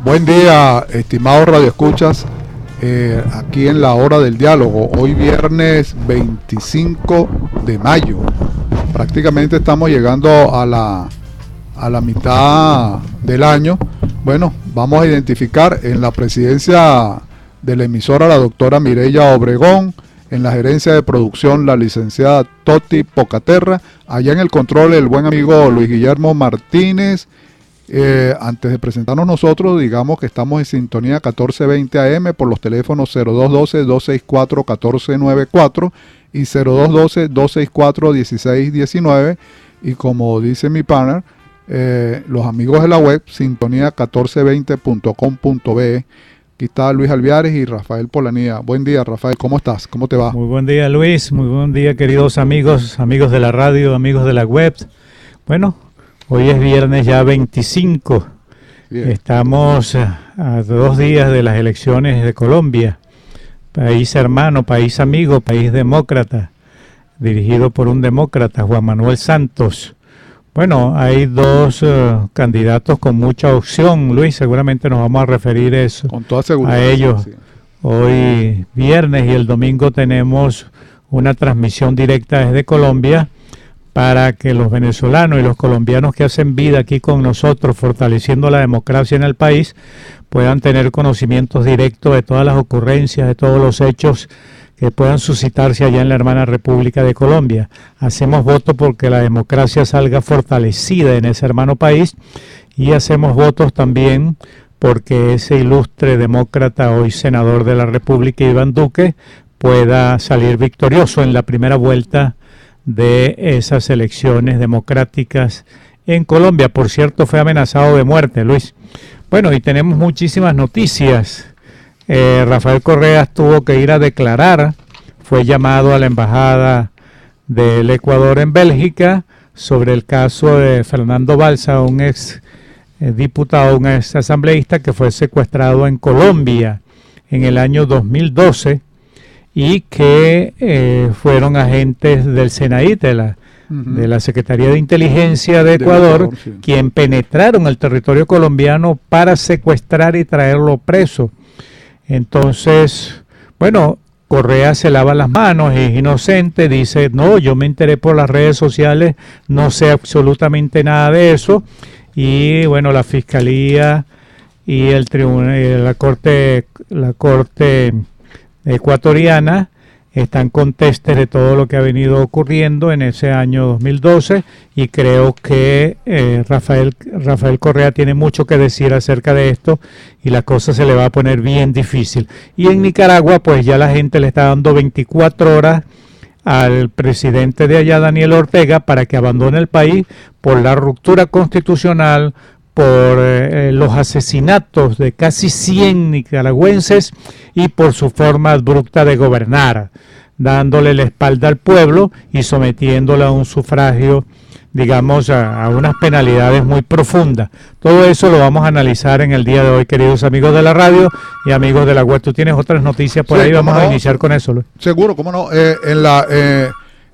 Buen día, estimados radioescuchas, aquí en la hora del diálogo. Hoy viernes 25 de mayo. Prácticamente estamos llegando a la mitad del año. Bueno, vamos a identificar en la presidencia de la emisora la doctora Mireya Obregón, en la gerencia de producción la licenciada Toti Pocaterra, allá en el control el buen amigo Luis Guillermo Martínez. Antes de presentarnos nosotros, digamos que estamos en sintonía 1420 AM por los teléfonos 0212-264-1494 y 0212-264-1619, y como dice mi partner, los amigos de la web sintonía1420.com.be. Aquí está Luis Alviares y Rafael Polanía. Buen día, Rafael, ¿cómo estás? ¿Cómo te va? Muy buen día, Luis. Muy buen día, queridos amigos de la radio, amigos de la web. Bueno, hoy es viernes ya 25. Bien. Estamos a 2 días de las elecciones de Colombia. País hermano, país amigo, país demócrata, dirigido por un demócrata, Juan Manuel Santos. Bueno, hay dos candidatos con mucha opción, Luis, seguramente nos vamos a referir eso, con toda seguridad, a ellos. Sí. Hoy viernes y el domingo tenemos una transmisión directa desde Colombia para que los venezolanos y los colombianos que hacen vida aquí con nosotros, fortaleciendo la democracia en el país, puedan tener conocimientos directos de todas las ocurrencias, de todos los hechos que puedan suscitarse allá en la hermana República de Colombia. Hacemos voto porque la democracia salga fortalecida en ese hermano país, y hacemos votos también porque ese ilustre demócrata, hoy senador de la República, Iván Duque, pueda salir victorioso en la primera vuelta de esas elecciones democráticas en Colombia. Por cierto, fue amenazado de muerte, Luis. Bueno, y tenemos muchísimas noticias. Rafael Correa tuvo que ir a declarar, fue llamado a la embajada del Ecuador en Bélgica sobre el caso de Fernando Balsa, un ex diputado, un ex asambleísta que fue secuestrado en Colombia en el año 2012 y que fueron agentes del SENAIT, de la Secretaría de Inteligencia de Ecuador, sí, quien penetraron el territorio colombiano para secuestrar y traerlo preso. Entonces, bueno, Correa se lava las manos, es inocente, dice, no, yo me enteré por las redes sociales, no sé absolutamente nada de eso. Y bueno, la Fiscalía y el tribunal, la Corte ecuatoriana están contestes de todo lo que ha venido ocurriendo en ese año 2012, y creo que Rafael Correa tiene mucho que decir acerca de esto, y la cosa se le va a poner bien difícil. Y en Nicaragua, pues ya la gente le está dando 24 horas al presidente de allá, Daniel Ortega, para que abandone el país por la ruptura constitucional, por los asesinatos de casi 100 nicaragüenses y por su forma abrupta de gobernar, dándole la espalda al pueblo y sometiéndolo a un sufragio, digamos, a unas penalidades muy profundas. Todo eso lo vamos a analizar en el día de hoy, queridos amigos de la radio y amigos de la web. ¿Tú tienes otras noticias por ahí? Vamos a iniciar con eso, Luis. Seguro, cómo no.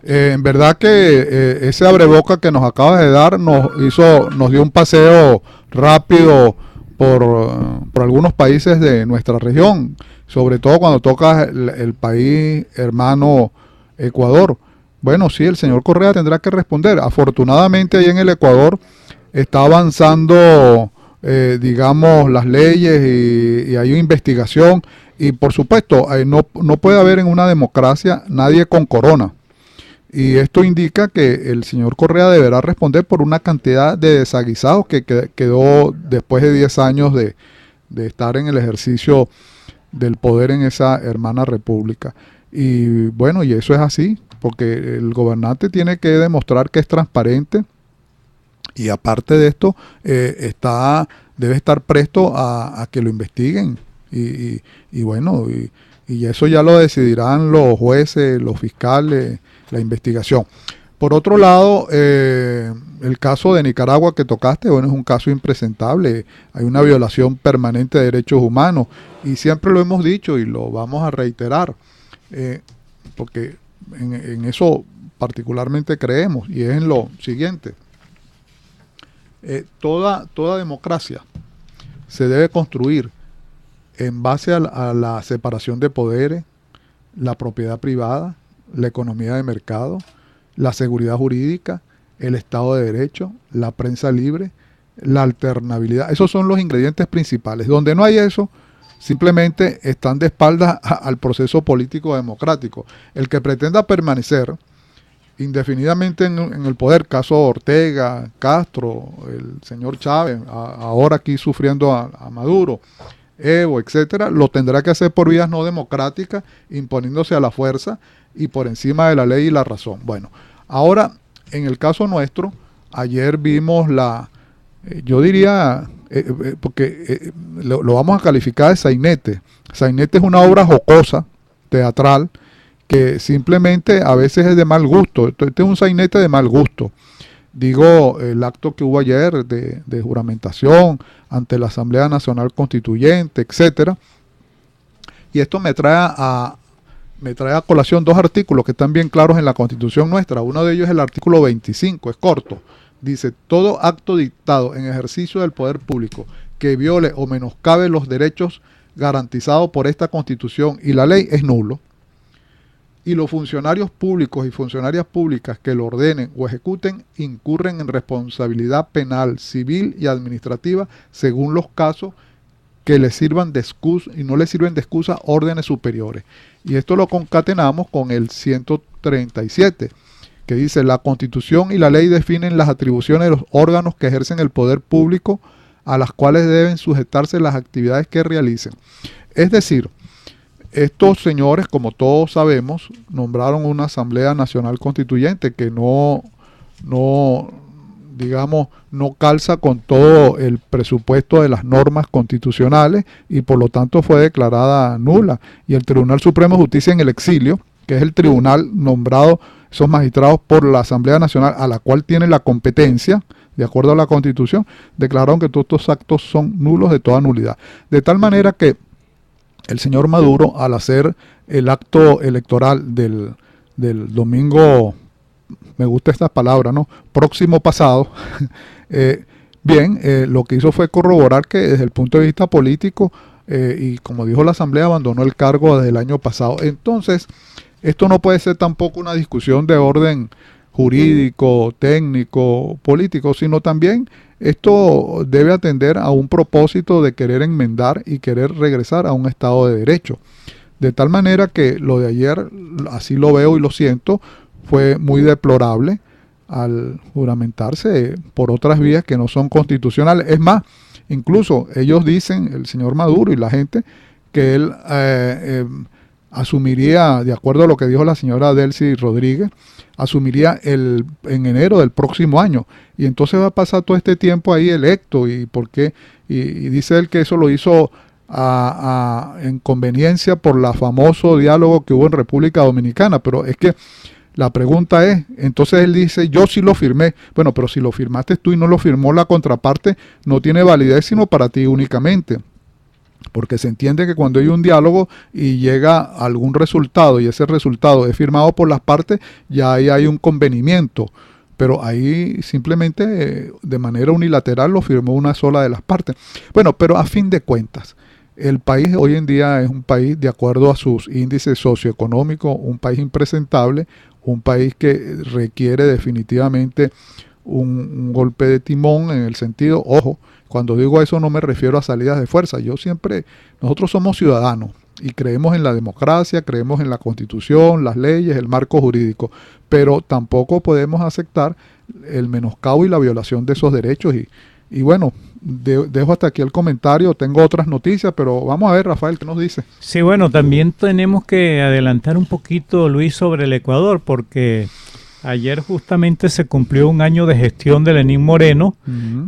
En verdad que ese abreboca que nos acabas de dar nos dio un paseo rápido por algunos países de nuestra región, sobre todo cuando toca el país hermano Ecuador. Bueno, sí, el señor Correa tendrá que responder. Afortunadamente ahí en el Ecuador está avanzando, digamos, las leyes y hay una investigación, y por supuesto no puede haber en una democracia nadie con corona. Y esto indica que el señor Correa deberá responder por una cantidad de desaguisados que quedó después de 10 años de estar en el ejercicio del poder en esa hermana república. Y bueno, y eso es así, porque el gobernante tiene que demostrar que es transparente, y aparte de esto, debe estar presto a que lo investiguen. Y bueno, y eso ya lo decidirán los jueces, los fiscales, la investigación. Por otro lado, el caso de Nicaragua que tocaste, bueno, es un caso impresentable. Hay una violación permanente de derechos humanos, y siempre lo hemos dicho y lo vamos a reiterar, porque en eso particularmente creemos, y es en lo siguiente. Toda democracia se debe construir en base a la separación de poderes, la propiedad privada, la economía de mercado, la seguridad jurídica, el Estado de Derecho, la prensa libre, la alternabilidad. Esos son los ingredientes principales. Donde no hay eso, simplemente están de espaldas al proceso político democrático. El que pretenda permanecer indefinidamente en el poder, caso Ortega, Castro, el señor Chávez, ahora aquí sufriendo a Maduro, Evo, etcétera, lo tendrá que hacer por vías no democráticas, imponiéndose a la fuerza y por encima de la ley y la razón. Bueno, ahora, en el caso nuestro, ayer vimos yo diría, porque lo vamos a calificar de sainete. Sainete es una obra jocosa, teatral, que simplemente a veces es de mal gusto. Este es un sainete de mal gusto. Digo, el acto que hubo ayer de juramentación ante la Asamblea Nacional Constituyente, etcétera. Y esto me trae a colación dos artículos que están bien claros en la Constitución nuestra. Uno de ellos es el artículo 25, es corto. Dice, todo acto dictado en ejercicio del poder público que viole o menoscabe los derechos garantizados por esta Constitución y la ley es nulo. Y los funcionarios públicos y funcionarias públicas que lo ordenen o ejecuten incurren en responsabilidad penal, civil y administrativa según los casos que les sirvan de excusa y no les sirven de excusa órdenes superiores. Y esto lo concatenamos con el 137, que dice, la Constitución y la ley definen las atribuciones de los órganos que ejercen el poder público a las cuales deben sujetarse las actividades que realicen. Es decir, estos señores, como todos sabemos, nombraron una Asamblea Nacional Constituyente que no calza con todo el presupuesto de las normas constitucionales y por lo tanto fue declarada nula. Y el Tribunal Supremo de Justicia en el exilio, que es el tribunal nombrado esos magistrados por la Asamblea Nacional, a la cual tiene la competencia, de acuerdo a la Constitución, declararon que todos estos actos son nulos de toda nulidad. De tal manera que el señor Maduro, al hacer el acto electoral del domingo, me gusta esta palabra, ¿no?, próximo pasado, lo que hizo fue corroborar que desde el punto de vista político, y como dijo la Asamblea, abandonó el cargo desde el año pasado. Entonces, esto no puede ser tampoco una discusión de orden jurídico, técnico, político, sino también esto debe atender a un propósito de querer enmendar y querer regresar a un Estado de Derecho. De tal manera que lo de ayer, así lo veo y lo siento, fue muy deplorable al juramentarse por otras vías que no son constitucionales. Es más, incluso ellos dicen, el señor Maduro y la gente, que él asumiría, de acuerdo a lo que dijo la señora Delcy Rodríguez, asumiría en enero del próximo año. Y entonces va a pasar todo este tiempo ahí electo. ¿Y por qué? Y dice él que eso lo hizo en conveniencia por el famoso diálogo que hubo en República Dominicana. Pero es que la pregunta es, entonces él dice, yo sí lo firmé. Bueno, pero si lo firmaste tú y no lo firmó la contraparte, no tiene validez sino para ti únicamente. Porque se entiende que cuando hay un diálogo y llega algún resultado y ese resultado es firmado por las partes, ya ahí hay un convenimiento. Pero ahí simplemente de manera unilateral lo firmó una sola de las partes. Bueno, pero a fin de cuentas, el país hoy en día es un país, de acuerdo a sus índices socioeconómicos, un país impresentable, un país que requiere definitivamente un golpe de timón en el sentido, ojo, cuando digo eso no me refiero a salidas de fuerza. Nosotros somos ciudadanos y creemos en la democracia, creemos en la Constitución, las leyes, el marco jurídico, pero tampoco podemos aceptar el menoscabo y la violación de esos derechos. Y bueno, dejo hasta aquí el comentario, tengo otras noticias, pero vamos a ver, Rafael, ¿qué nos dice? Sí, bueno, también tenemos que adelantar un poquito, Luis, sobre el Ecuador, porque ayer justamente se cumplió un año de gestión de Lenín Moreno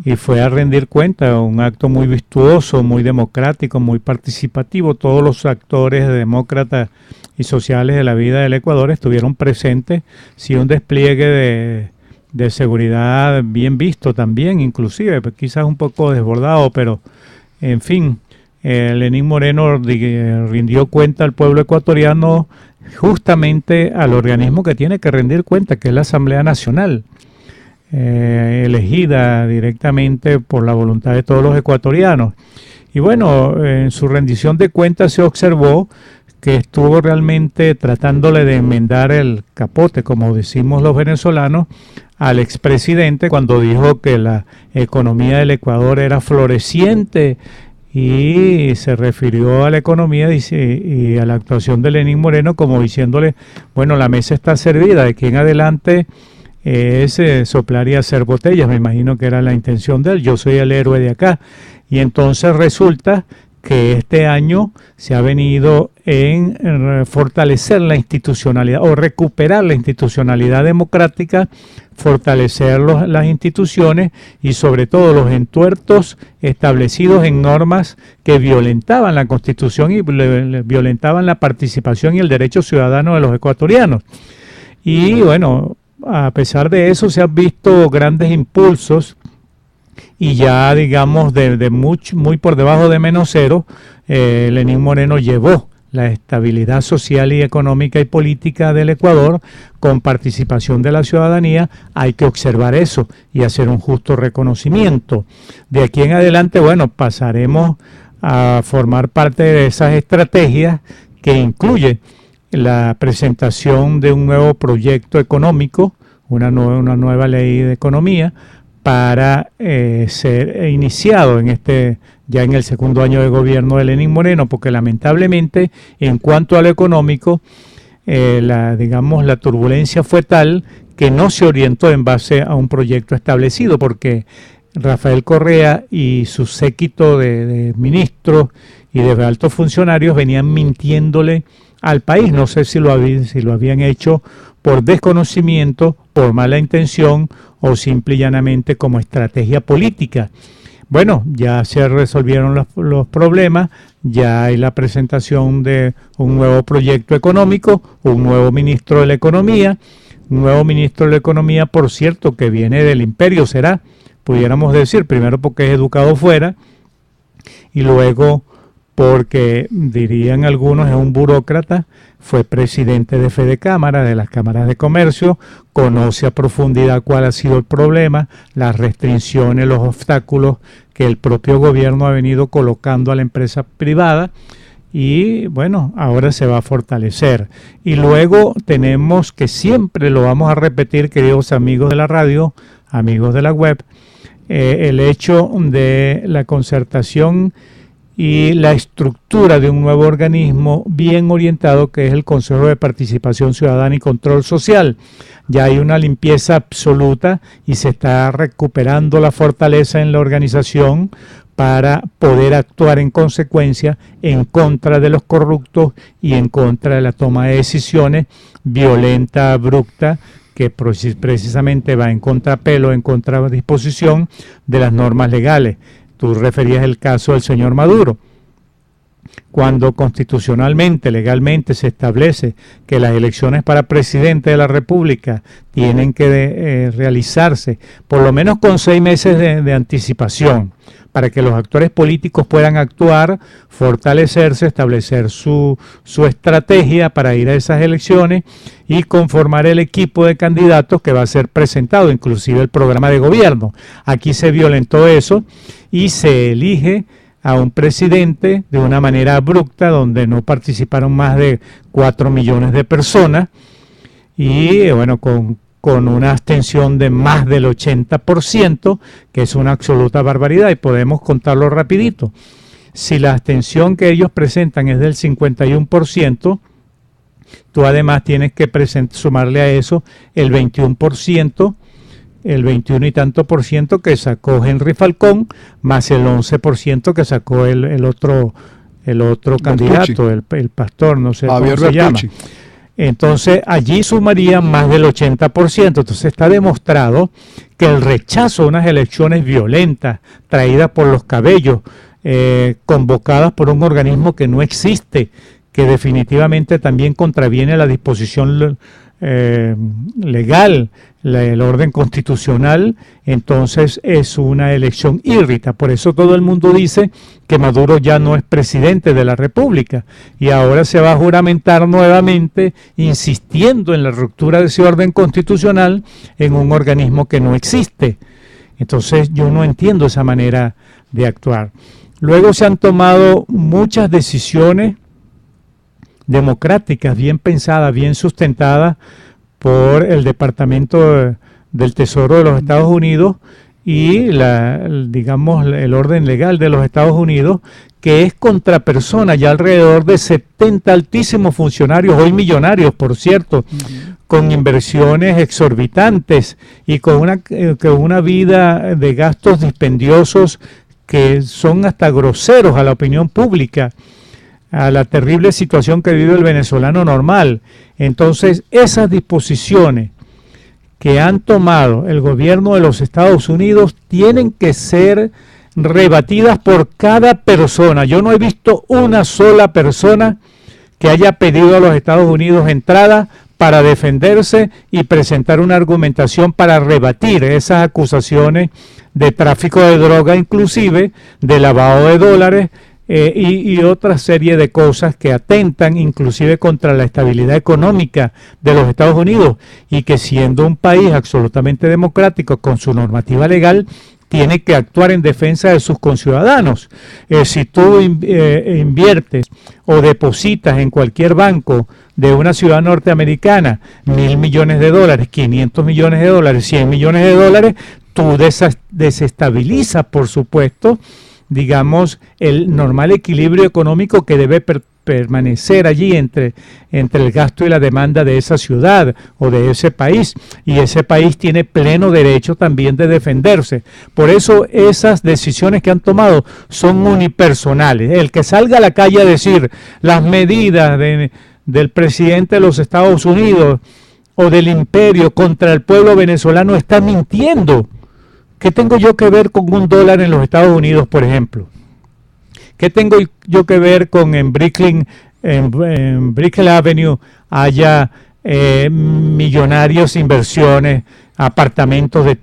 y fue a rendir cuenta, un acto muy virtuoso, muy democrático, muy participativo. Todos los actores demócratas y sociales de la vida del Ecuador estuvieron presentes, sí, un despliegue de seguridad bien visto también, inclusive, pues quizás un poco desbordado, pero en fin, Lenín Moreno rindió cuenta al pueblo ecuatoriano justamente al organismo que tiene que rendir cuenta, que es la Asamblea Nacional. elegida directamente por la voluntad de todos los ecuatorianos. Y bueno, en su rendición de cuentas se observó que estuvo realmente tratándole de enmendar el capote, como decimos los venezolanos, al expresidente cuando dijo que la economía del Ecuador era floreciente, y se refirió a la economía y a la actuación de Lenín Moreno como diciéndole, bueno, la mesa está servida, de aquí en adelante es soplar y hacer botellas. Me imagino que era la intención de él, yo soy el héroe de acá. Y entonces resulta que este año se ha venido en fortalecer la institucionalidad o recuperar la institucionalidad democrática, fortalecer las instituciones y sobre todo los entuertos establecidos en normas que violentaban la Constitución y violentaban la participación y el derecho ciudadano de los ecuatorianos. Y bueno, a pesar de eso se han visto grandes impulsos y ya digamos muy por debajo de -0, Lenín Moreno llevó la estabilidad social y económica y política del Ecuador con participación de la ciudadanía. Hay que observar eso y hacer un justo reconocimiento. De aquí en adelante, bueno, pasaremos a formar parte de esas estrategias que incluye la presentación de un nuevo proyecto económico, una nueva ley de economía, para ser iniciado ya en el segundo año de gobierno de Lenín Moreno, porque lamentablemente en cuanto a lo económico, la turbulencia fue tal que no se orientó en base a un proyecto establecido, porque Rafael Correa y su séquito de ministros y de altos funcionarios venían mintiéndole al país. No sé si lo habían hecho por desconocimiento, por mala intención o simple y llanamente como estrategia política. Bueno, ya se resolvieron los problemas, ya hay la presentación de un nuevo proyecto económico, un nuevo ministro de la Economía, por cierto, que viene del imperio, pudiéramos decir, primero porque es educado fuera y luego porque, dirían algunos, es un burócrata, fue presidente de Fedecámara, de las cámaras de comercio, conoce a profundidad cuál ha sido el problema, las restricciones, los obstáculos que el propio gobierno ha venido colocando a la empresa privada y bueno, ahora se va a fortalecer. Y luego tenemos que siempre lo vamos a repetir, queridos amigos de la radio, amigos de la web, el hecho de la concertación y la estructura de un nuevo organismo bien orientado que es el Consejo de Participación Ciudadana y Control Social. Ya hay una limpieza absoluta y se está recuperando la fortaleza en la organización para poder actuar en consecuencia en contra de los corruptos y en contra de la toma de decisiones violenta, abrupta, que precisamente va en contrapelo, en contradisposición de las normas legales. Tú referías el caso del señor Maduro. Cuando constitucionalmente, legalmente se establece que las elecciones para presidente de la República tienen que realizarse por lo menos con 6 meses de anticipación, para que los actores políticos puedan actuar, fortalecerse, establecer su estrategia para ir a esas elecciones y conformar el equipo de candidatos que va a ser presentado, inclusive el programa de gobierno. Aquí se violentó eso y se elige a un presidente de una manera abrupta, donde no participaron más de 4 millones de personas y bueno, con una abstención de más del 80%, que es una absoluta barbaridad, y podemos contarlo rapidito. Si la abstención que ellos presentan es del 51%, tú además tienes que sumarle a eso el 21%, el 21 y tanto por ciento que sacó Henry Falcón, más el 11% que sacó el otro candidato, el pastor, no sé cómo se llama. Entonces allí sumarían más del 80%. Entonces está demostrado que el rechazo a unas elecciones violentas, traídas por los cabellos, convocadas por un organismo que no existe, que definitivamente también contraviene la disposición legal, el orden constitucional, entonces es una elección híbrida. Por eso todo el mundo dice que Maduro ya no es presidente de la República y ahora se va a juramentar nuevamente insistiendo en la ruptura de ese orden constitucional en un organismo que no existe. Entonces yo no entiendo esa manera de actuar. Luego se han tomado muchas decisiones democráticas, bien pensadas, bien sustentadas por el Departamento del Tesoro de los Estados Unidos y digamos el orden legal de los Estados Unidos, que es contra personas, ya alrededor de 70 altísimos funcionarios, hoy millonarios por cierto, con inversiones exorbitantes y con una vida de gastos dispendiosos que son hasta groseros a la opinión pública, a la terrible situación que vive el venezolano normal. Entonces, esas disposiciones que han tomado el gobierno de los Estados Unidos tienen que ser rebatidas por cada persona. Yo no he visto una sola persona que haya pedido a los Estados Unidos entrada para defenderse y presentar una argumentación para rebatir esas acusaciones de tráfico de droga, inclusive de lavado de dólares, y otra serie de cosas que atentan inclusive contra la estabilidad económica de los Estados Unidos y que siendo un país absolutamente democrático con su normativa legal tiene que actuar en defensa de sus conciudadanos. Si tú inviertes o depositas en cualquier banco de una ciudad norteamericana $1.000 millones, 500 millones de dólares, 100 millones de dólares, tú desestabilizas, por supuesto, digamos, el normal equilibrio económico que debe permanecer allí entre el gasto y la demanda de esa ciudad o de ese país, y ese país tiene pleno derecho también de defenderse. Por eso esas decisiones que han tomado son unipersonales. El que salga a la calle a decir las medidas del presidente de los Estados Unidos o del imperio contra el pueblo venezolano está mintiendo. ¿Qué tengo yo que ver con $1 en los Estados Unidos, por ejemplo? ¿Qué tengo yo que ver con en Brickell Avenue haya millonarios inversiones, apartamentos de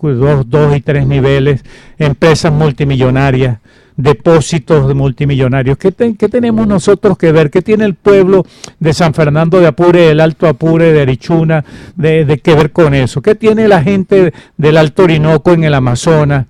2 y 3 niveles, empresas multimillonarias, depósitos de multimillonarios? ¿Qué tenemos nosotros que ver? ¿Qué tiene el pueblo de San Fernando de Apure, del Alto Apure, de Arichuna, de que ver con eso? ¿Qué tiene la gente del Alto Orinoco en el Amazonas,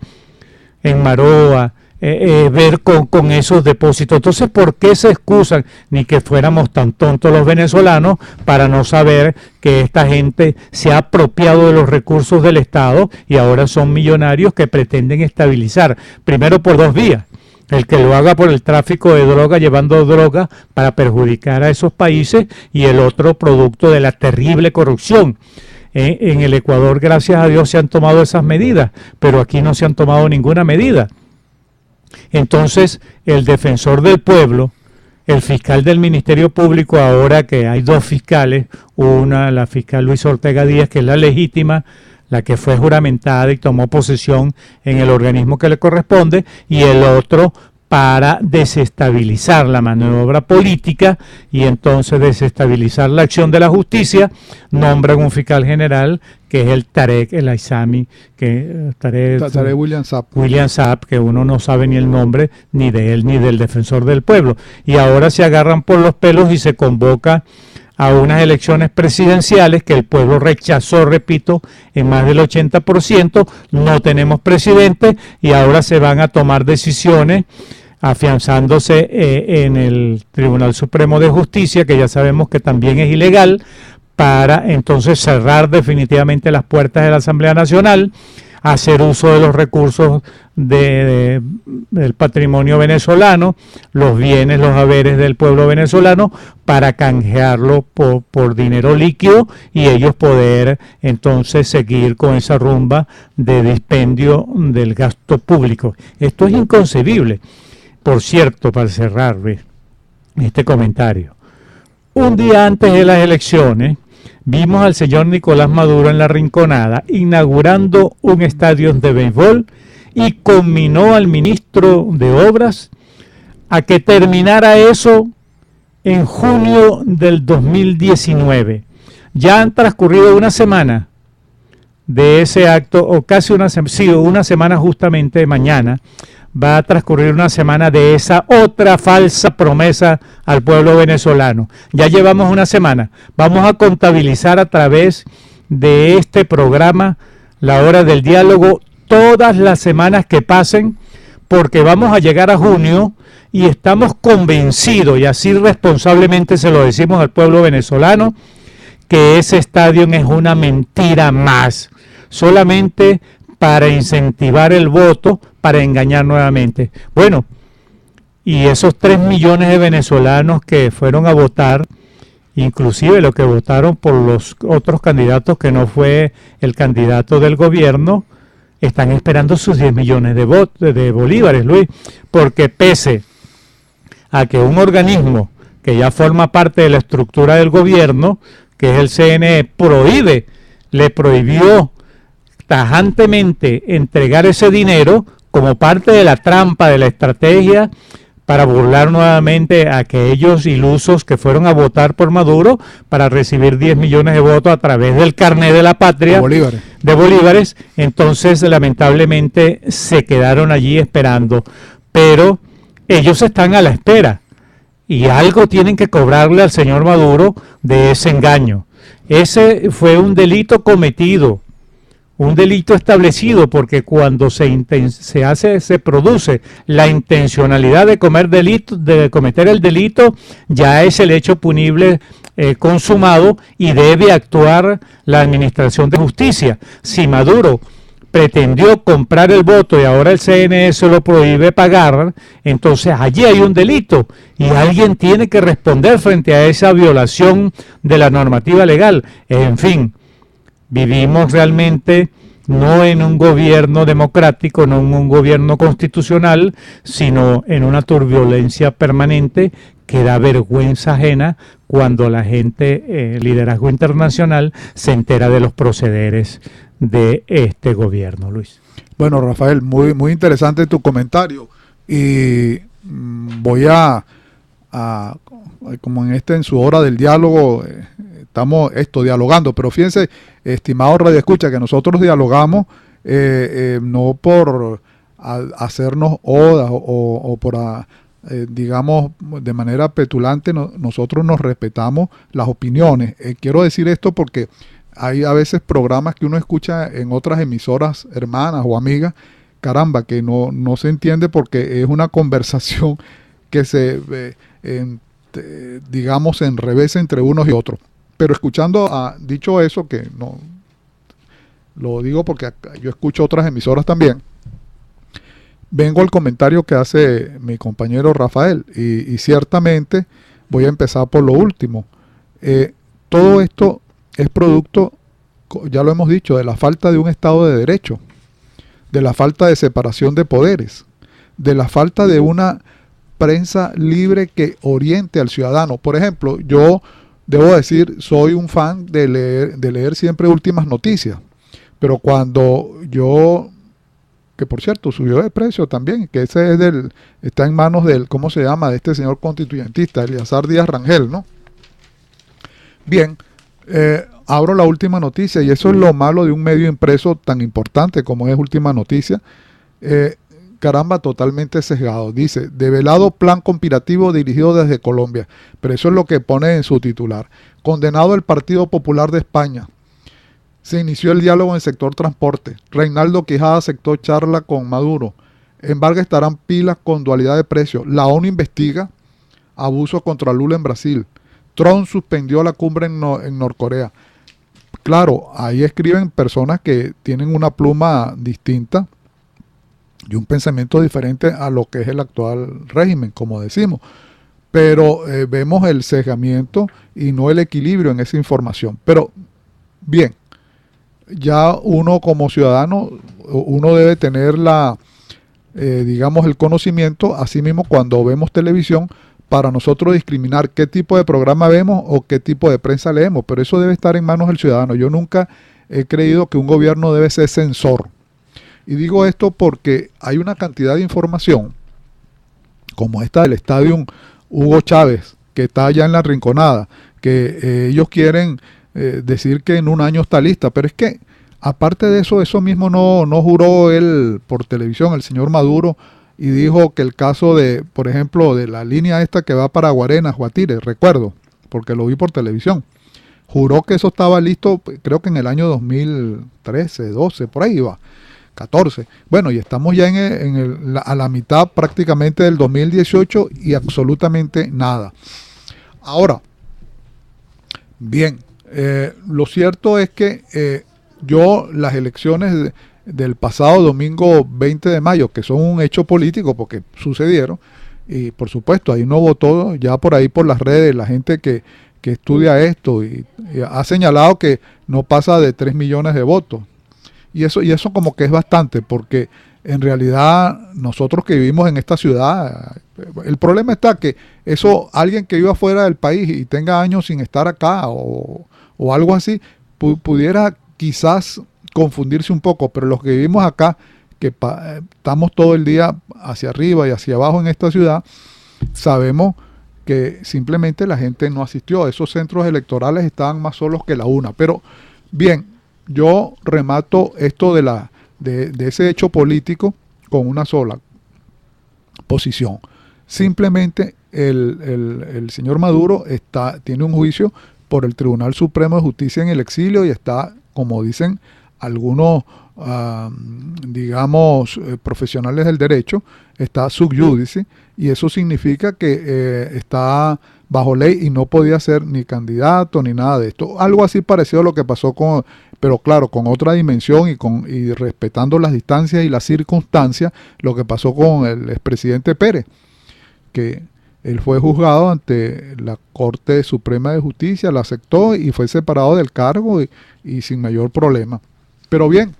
en Maroa, ver con esos depósitos? Entonces, ¿por qué se excusan? Ni que fuéramos tan tontos los venezolanos para no saber que esta gente se ha apropiado de los recursos del Estado y ahora son millonarios que pretenden estabilizar, primero por 2 vías. El que lo haga por el tráfico de droga, llevando droga para perjudicar a esos países, y el otro producto de la terrible corrupción. En el Ecuador, gracias a Dios, se han tomado esas medidas, pero aquí no se han tomado ninguna medida. Entonces, el defensor del pueblo, el fiscal del Ministerio Público, ahora que hay 2 fiscales, una, la fiscal Luisa Ortega Díaz, que es la legítima, la que fue juramentada y tomó posesión en el organismo que le corresponde, y el otro para desestabilizar la maniobra política y entonces desestabilizar la acción de la justicia, nombran un fiscal general que es el Tarek El Aissami, Tarek William Saab, que uno no sabe ni el nombre ni de él ni del defensor del pueblo. Y ahora se agarran por los pelos y se convoca a unas elecciones presidenciales que el pueblo rechazó, repito, en más del 80%, no tenemos presidente y ahora se van a tomar decisiones afianzándose en el Tribunal Supremo de Justicia, que ya sabemos que también es ilegal, para entonces cerrar definitivamente las puertas de la Asamblea Nacional, hacer uso de los recursos del patrimonio venezolano, los bienes, los haberes del pueblo venezolano, para canjearlo por dinero líquido y ellos poder entonces seguir con esa rumba de dispendio del gasto público. Esto es inconcebible. Por cierto, para cerrar este comentario, un día antes de las elecciones, vimos al señor Nicolás Maduro en La Rinconada inaugurando un estadio de béisbol y conminó al ministro de Obras a que terminara eso en junio del 2019. Ya han transcurrido una semana de ese acto, o casi una semana justamente mañana, va a transcurrir una semana de esa otra falsa promesa al pueblo venezolano. Ya llevamos una semana. Vamos a contabilizar a través de este programa, La Hora del Diálogo, todas las semanas que pasen, porque vamos a llegar a junio y estamos convencidos, y así responsablemente se lo decimos al pueblo venezolano, que ese estadio es una mentira más, solamente para incentivar el voto, para engañar nuevamente. Bueno, y esos 3 millones de venezolanos que fueron a votar, inclusive los que votaron por los otros candidatos que no fue el candidato del gobierno, están esperando sus 10 millones de bolívares, Luis, porque pese a que un organismo que ya forma parte de la estructura del gobierno, que es el CNE, le prohibió tajantemente entregar ese dinero como parte de la trampa, de la estrategia, para burlar nuevamente a aquellos ilusos que fueron a votar por Maduro para recibir 10 millones de votos a través del carnet de la patria de bolívares. Entonces, lamentablemente, se quedaron allí esperando. Pero ellos están a la espera y algo tienen que cobrarle al señor Maduro de ese engaño. Ese fue un delito cometido, un delito establecido, porque cuando se produce la intencionalidad de cometer el delito, ya es el hecho punible consumado y debe actuar la administración de justicia. Si Maduro pretendió comprar el voto y ahora el CNE se lo prohíbe pagar, entonces allí hay un delito y alguien tiene que responder frente a esa violación de la normativa legal. En fin, vivimos realmente no en un gobierno democrático, no en un gobierno constitucional, sino en una turbulencia permanente que da vergüenza ajena cuando la gente, liderazgo internacional, se entera de los procederes de este gobierno, Luis. Bueno, Rafael, muy interesante tu comentario y voy a como en su hora del diálogo, estamos dialogando, pero fíjense, estimados radioescuchas, que nosotros dialogamos no por hacernos odas o por digamos de manera petulante, nosotros nos respetamos las opiniones. Quiero decir esto porque hay a veces programas que uno escucha en otras emisoras hermanas o amigas, caramba, que no se entiende porque es una conversación que se digamos enrevesa entre unos y otros. Pero dicho eso, que no lo digo porque yo escucho otras emisoras también, vengo al comentario que hace mi compañero Rafael y ciertamente voy a empezar por lo último. Todo esto es producto, ya lo hemos dicho, de la falta de un Estado de Derecho, de la falta de separación de poderes, de la falta de una prensa libre que oriente al ciudadano. Por ejemplo, yo debo decir, soy un fan de leer siempre Últimas Noticias, pero cuando que por cierto subió de precio también, que ese está en manos ¿cómo se llama?, de este señor constituyentista, Eleazar Díaz Rangel, ¿no? Bien, abro la Última Noticia y eso es lo malo de un medio impreso tan importante como es Última Noticia. Caramba, totalmente sesgado. Dice, develado plan conspirativo dirigido desde Colombia. Pero eso es lo que pone en su titular. Condenado el Partido Popular de España. Se inició el diálogo en el sector transporte. Reinaldo Quijada aceptó charla con Maduro. Embargo, estarán pilas con dualidad de precios. La ONU investiga abuso contra Lula en Brasil. Trump suspendió la cumbre en Norcorea. Claro, ahí escriben personas que tienen una pluma distinta y un pensamiento diferente a lo que es el actual régimen, como decimos. Pero vemos el sesgamiento y no el equilibrio en esa información. Pero, bien, ya uno como ciudadano, uno debe tener digamos, el conocimiento, así mismo cuando vemos televisión, para nosotros discriminar qué tipo de programa vemos o qué tipo de prensa leemos. Pero eso debe estar en manos del ciudadano. Yo nunca he creído que un gobierno debe ser censor. Y digo esto porque hay una cantidad de información, como esta del estadio Hugo Chávez, que está allá en La Rinconada, que ellos quieren decir que en un año está lista, pero es que aparte de eso, eso mismo no juró él por televisión, el señor Maduro, y dijo que el caso de, por ejemplo, de la línea esta que va para Guarenas, Guatire, recuerdo, porque lo vi por televisión, juró que eso estaba listo, creo que en el año 2013, 12, por ahí va, 14. Bueno, y estamos ya a la mitad prácticamente del 2018 y absolutamente nada. Ahora, bien, lo cierto es que yo las elecciones del pasado domingo 20 de mayo, que son un hecho político porque sucedieron, y por supuesto ahí no votó, ya por ahí por las redes, la gente que estudia esto y ha señalado que no pasa de 3 millones de votos. Y eso como que es bastante, porque en realidad nosotros que vivimos en esta ciudad, el problema está que eso, alguien que viva fuera del país y tenga años sin estar acá o algo así, pudiera quizás confundirse un poco, pero los que vivimos acá, que estamos todo el día hacia arriba y hacia abajo en esta ciudad, sabemos que simplemente la gente no asistió. Esos centros electorales estaban más solos que la una. Pero bien, yo remato esto de ese hecho político con una sola posición. Simplemente el señor Maduro tiene un juicio por el Tribunal Supremo de Justicia en el exilio y está, como dicen algunos, profesionales del derecho, está sub judice, y eso significa que está bajo ley y no podía ser ni candidato ni nada de esto. Algo así parecido a lo que pasó pero claro, con otra dimensión y respetando las distancias y las circunstancias, lo que pasó con el expresidente Pérez, que él fue juzgado ante la Corte Suprema de Justicia, la aceptó y fue separado del cargo y sin mayor problema. Pero bien,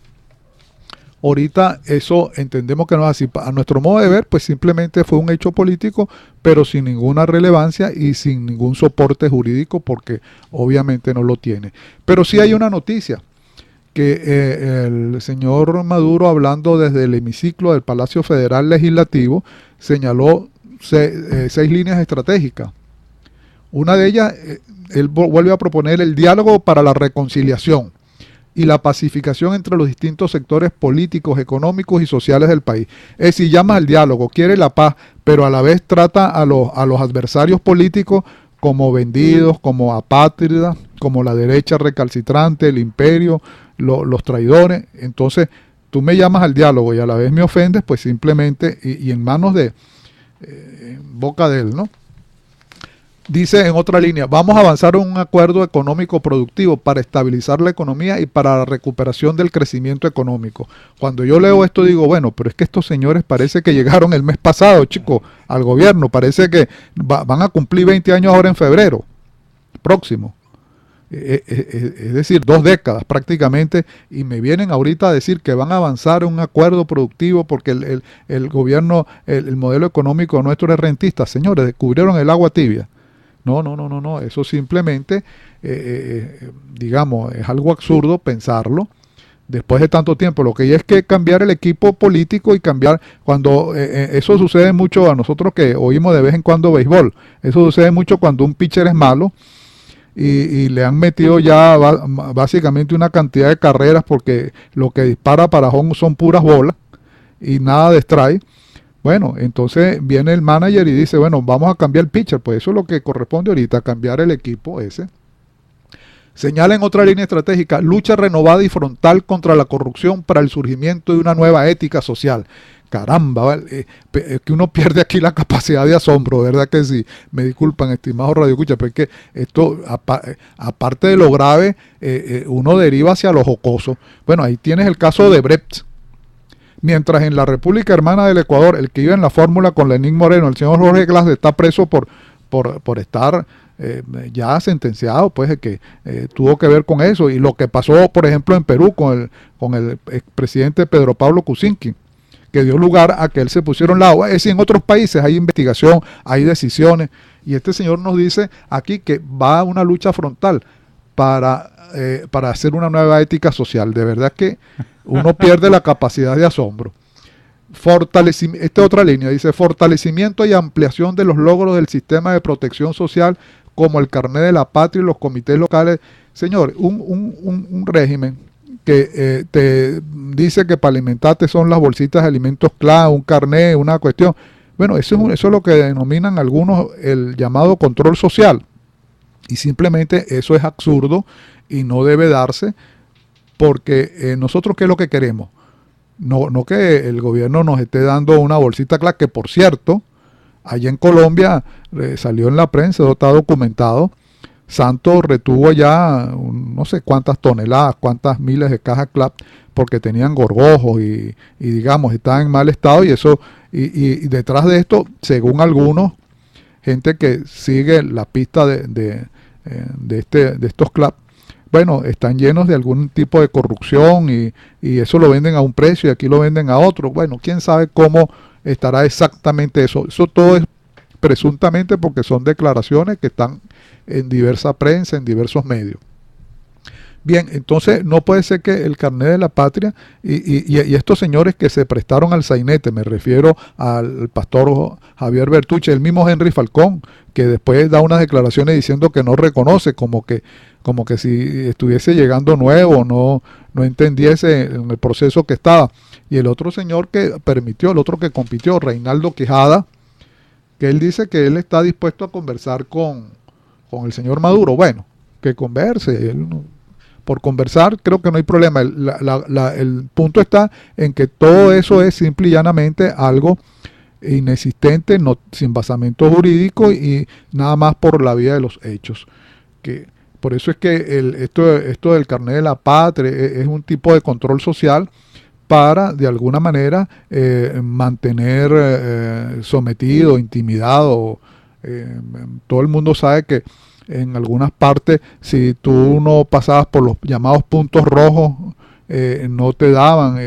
ahorita eso entendemos que no es así. A nuestro modo de ver, pues simplemente fue un hecho político, pero sin ninguna relevancia y sin ningún soporte jurídico, porque obviamente no lo tiene. Pero sí hay una noticia, que el señor Maduro, hablando desde el hemiciclo del Palacio Federal Legislativo, señaló 6 líneas estratégicas. Una de ellas, él vuelve a proponer el diálogo para la reconciliación y la pacificación entre los distintos sectores políticos, económicos y sociales del país. Es decir, llama al diálogo, quiere la paz, pero a la vez trata a los adversarios políticos como vendidos, como apátridas, como la derecha recalcitrante, el imperio, los traidores. Entonces, tú me llamas al diálogo y a la vez me ofendes, pues simplemente, y en manos de, en boca de él, ¿no? Dice en otra línea, vamos a avanzar en un acuerdo económico productivo para estabilizar la economía y para la recuperación del crecimiento económico. Cuando yo leo esto digo, bueno, pero es que estos señores parece que llegaron el mes pasado, chicos, al gobierno. Parece que van a cumplir 20 años ahora en febrero próximo. Es decir, 2 décadas prácticamente, y me vienen ahorita a decir que van a avanzar en un acuerdo productivo porque el gobierno, el modelo económico nuestro es rentista. Señores, descubrieron el agua tibia. No, eso simplemente, digamos, es algo absurdo pensarlo después de tanto tiempo. Lo que hay es que cambiar el equipo político y cambiar, cuando eso sucede mucho a nosotros que oímos de vez en cuando béisbol, eso sucede mucho cuando un pitcher es malo y le han metido ya básicamente una cantidad de carreras porque lo que dispara para home son puras bolas y nada de strike. Bueno, entonces viene el manager y dice, bueno, vamos a cambiar el pitcher. Pues eso es lo que corresponde ahorita, cambiar el equipo ese. Señala en otra línea estratégica, lucha renovada y frontal contra la corrupción para el surgimiento de una nueva ética social. Caramba, que uno pierde aquí la capacidad de asombro, ¿verdad que sí? Me disculpan, estimados radioescuchas, pero es que esto, aparte de lo grave, uno deriva hacia lo jocoso. Bueno, ahí tienes el caso de Brecht. Mientras en la República Hermana del Ecuador, el que iba en la fórmula con Lenín Moreno, el señor Jorge Glass, está preso por estar ya sentenciado, pues que tuvo que ver con eso. Y lo que pasó, por ejemplo, en Perú con el expresidente Pedro Pablo Kuczynski, que dio lugar a que él se pusiera a un lado. Es decir, en otros países hay investigación, hay decisiones, y este señor nos dice aquí que va a una lucha frontal para hacer una nueva ética social. De verdad que uno pierde la capacidad de asombro. Esta otra línea dice, fortalecimiento y ampliación de los logros del sistema de protección social como el carnet de la patria y los comités locales Señor, un régimen que te dice que para alimentarte son las bolsitas de alimentos clave, un carnet, una cuestión. Bueno, eso es lo que denominan algunos el llamado control social. Y simplemente eso es absurdo y no debe darse, porque nosotros, ¿qué es lo que queremos? No que el gobierno nos esté dando una bolsita clave, que por cierto, allá en Colombia salió en la prensa, eso está documentado. Santos retuvo ya no sé cuántas toneladas, cuántas miles de cajas CLAP, porque tenían gorgojos y digamos, estaban en mal estado, y eso, y detrás de esto, según algunos, gente que sigue la pista de estos CLAP, bueno, están llenos de algún tipo de corrupción y eso lo venden a un precio y aquí lo venden a otro. Bueno, quién sabe cómo estará exactamente eso. Eso todo es presuntamente, porque son declaraciones que están en diversa prensa, en diversos medios. Bien, entonces no puede ser que el carnet de la patria y estos señores que se prestaron al sainete, me refiero al pastor Javier Bertucci, el mismo Henry Falcón, que después da unas declaraciones diciendo que no reconoce, como que si estuviese llegando nuevo, no entendiese en el proceso que estaba. Y el otro señor que permitió, el otro que compitió, Reinaldo Quijada, que él dice que él está dispuesto a conversar con el señor Maduro. Bueno, que converse, él no, por conversar creo que no hay problema. El punto está en que todo eso es simple y llanamente algo inexistente, no, sin basamento jurídico y nada más por la vía de los hechos. Que por eso es que esto del carnet de la patria es un tipo de control social para, de alguna manera, mantener sometido, intimidado. Todo el mundo sabe que en algunas partes, si tú no pasabas por los llamados puntos rojos, no te daban.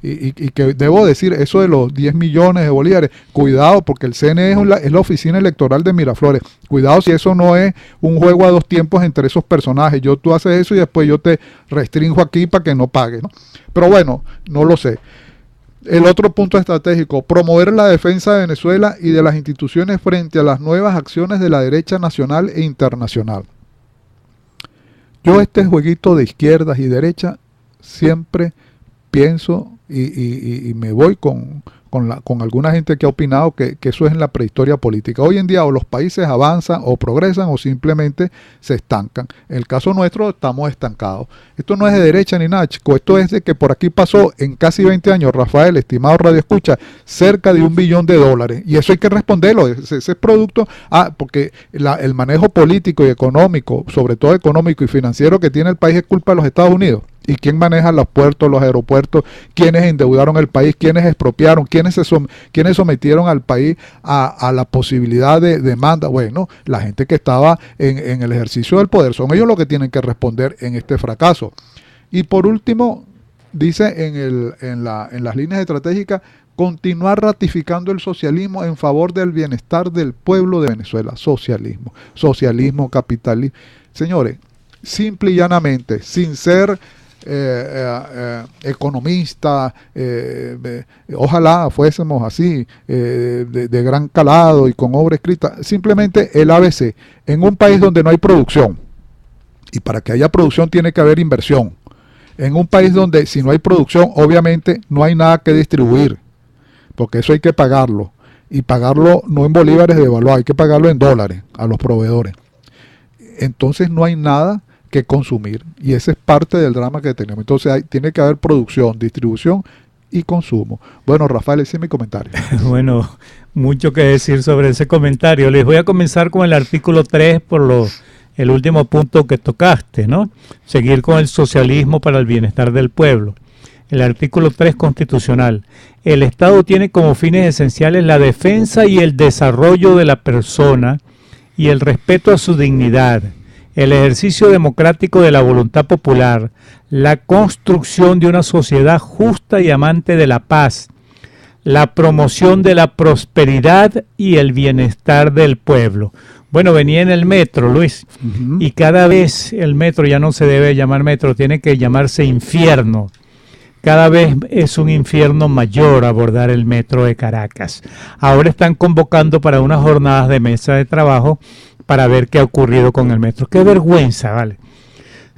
Y que debo decir, eso de los 10 millones de bolívares, cuidado, porque el CNE es la oficina electoral de Miraflores. Cuidado si eso no es un juego a dos tiempos entre esos personajes. Tú haces eso y después yo te restringo aquí para que no pagues, ¿no? Pero bueno, no lo sé. El otro punto estratégico, promover la defensa de Venezuela y de las instituciones frente a las nuevas acciones de la derecha nacional e internacional. Yo este jueguito de izquierdas y derecha siempre pienso y me voy con alguna gente que ha opinado que eso es en la prehistoria política. Hoy en día o los países avanzan o progresan o simplemente se estancan. En el caso nuestro estamos estancados. Esto no es de derecha ni nada, chico. Esto es de que por aquí pasó en casi 20 años, Rafael, estimado Radio Escucha, cerca de $1 billón. Y eso hay que responderlo. Ese es producto, porque el manejo político y económico, sobre todo económico y financiero que tiene el país es culpa de los Estados Unidos. ¿Y quién maneja los puertos, los aeropuertos? ¿Quiénes endeudaron el país? ¿Quiénes expropiaron? ¿Quiénes sometieron al país a la posibilidad de demanda? Bueno, la gente que estaba en el ejercicio del poder. Son ellos los que tienen que responder en este fracaso. Y por último, dice en las líneas estratégicas, continuar ratificando el socialismo en favor del bienestar del pueblo de Venezuela. Socialismo, capitalismo. Señores, simple y llanamente, sin ser economista, ojalá fuésemos así, de gran calado y con obra escrita, simplemente el ABC, en un país donde no hay producción, y para que haya producción tiene que haber inversión, en un país donde si no hay producción, obviamente no hay nada que distribuir, porque eso hay que pagarlo, y pagarlo no en bolívares devaluados, hay que pagarlo en dólares a los proveedores. Entonces no hay nada que consumir, y ese es parte del drama que tenemos. Entonces tiene que haber producción, distribución y consumo. Bueno, Rafael, ese es mi comentario. Bueno, mucho que decir sobre ese comentario. Les voy a comenzar con el artículo 3 el último punto que tocaste, ¿no? Seguir con el socialismo para el bienestar del pueblo. El artículo 3 constitucional. El Estado tiene como fines esenciales la defensa y el desarrollo de la persona y el respeto a su dignidad, el ejercicio democrático de la voluntad popular, la construcción de una sociedad justa y amante de la paz, la promoción de la prosperidad y el bienestar del pueblo. Bueno, venía en el metro, Luis, y cada vez el metro ya no se debe llamar metro, tiene que llamarse infierno. Cada vez es un infierno mayor abordar el metro de Caracas. Ahora están convocando para unas jornadas de mesa de trabajo para ver qué ha ocurrido con el metro. ¡Qué vergüenza, vale!